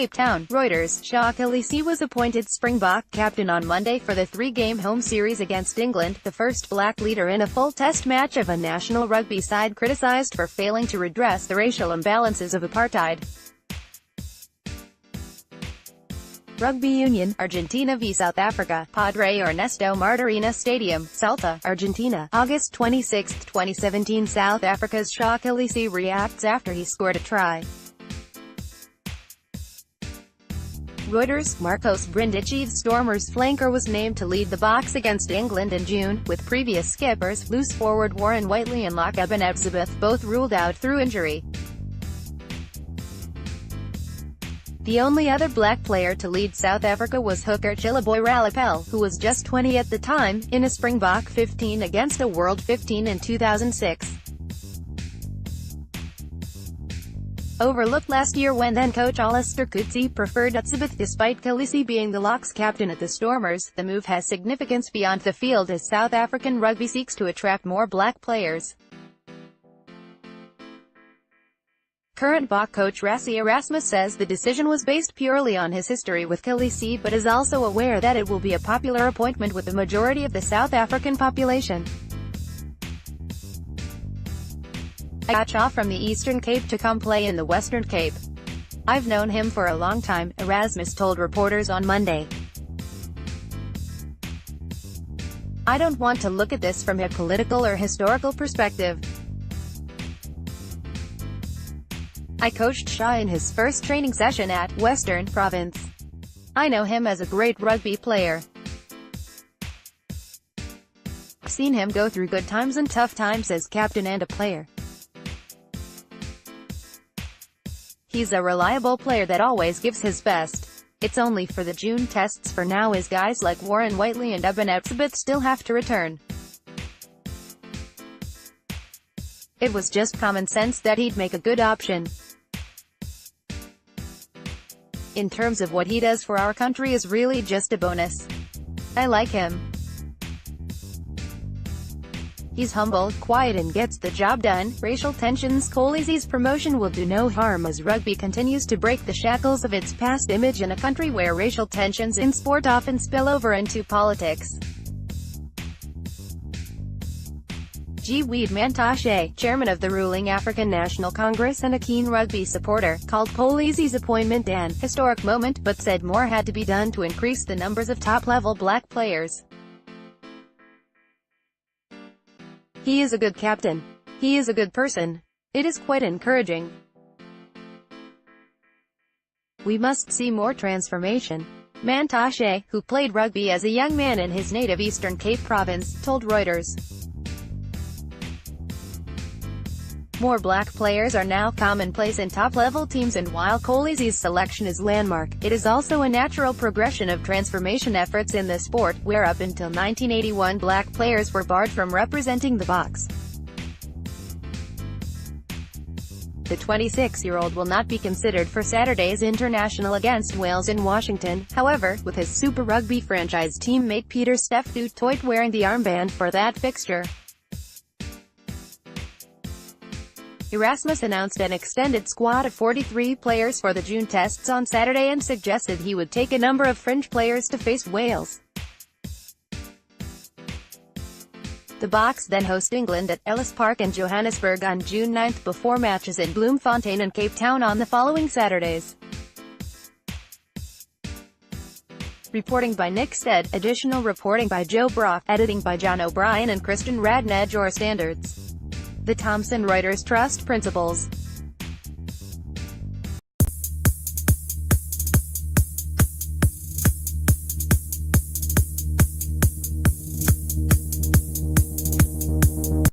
Cape Town. Reuters. Kolisi was appointed Springbok captain on Monday for the three-game home series against England, the first black leader in a full test match of a national rugby side criticised for failing to redress the racial imbalances of apartheid. Rugby Union, Argentina v South Africa, Padre Ernesto Martearena Stadium, Salta, Argentina, August 26, 2017. South Africa's Kolisi reacts after he scored a try. Reuters. BrindicciThe Stormers flanker was named to lead the Boks against England in June, with previous skippers, loose forward Warren Whiteley and lock Eben Etzebeth, both ruled out through injury. The only other black player to lead South Africa was hooker Chilaboy Ralapel, who was just 20 at the time, in a Springbok 15 against a World 15 in 2006. Overlooked last year when then-coach Alistair Coetzee preferred Etzebeth despite Kolisi being the Locks captain at the Stormers, the move has significance beyond the field as South African rugby seeks to attract more black players. Current Bok coach Rassie Erasmus says the decision was based purely on his history with Kolisi, but is also aware that it will be a popular appointment with the majority of the South African population. "I got off from the Eastern Cape to come play in the Western Cape. I've known him for a long time," Erasmus told reporters on Monday. "I don't want to look at this from a political or historical perspective. I coached Shaw in his first training session at Western Province. I know him as a great rugby player. I've seen him go through good times and tough times as captain and a player. He's a reliable player that always gives his best. It's only for the June tests for now as guys like Warren Whiteley and Eben Etzebeth still have to return. It was just common sense that he'd make a good option. In terms of what he does for our country is really just a bonus. I like him. He's humble, quiet and gets the job done." Racial tensions. Kolisi's promotion will do no harm as rugby continues to break the shackles of its past image in a country where racial tensions in sport often spill over into politics. Weed Mantashe, chairman of the ruling African National Congress and a keen rugby supporter, called Kolisi's appointment an historic moment, but said more had to be done to increase the numbers of top-level black players. "He is a good captain. He is a good person. It is quite encouraging. We must see more transformation." Mantashe, who played rugby as a young man in his native Eastern Cape province, told Reuters. More black players are now commonplace in top-level teams, and while Kolisi's selection is landmark, it is also a natural progression of transformation efforts in the sport, where up until 1981 black players were barred from representing the Boks. The 26-year-old will not be considered for Saturday's international against Wales in Washington, however, with his Super Rugby franchise teammate Peter Steph du Toit wearing the armband for that fixture. Erasmus announced an extended squad of 43 players for the June tests on Saturday and suggested he would take a number of fringe players to face Wales. The Boks then host England at Ellis Park in Johannesburg on June 9 before matches in Bloemfontein and Cape Town on the following Saturdays. Reporting by Nick Stead, additional reporting by Joe Brock, editing by John O'Brien and Kristen Radnedge. Standards. The Thomson Reuters Trust Principles.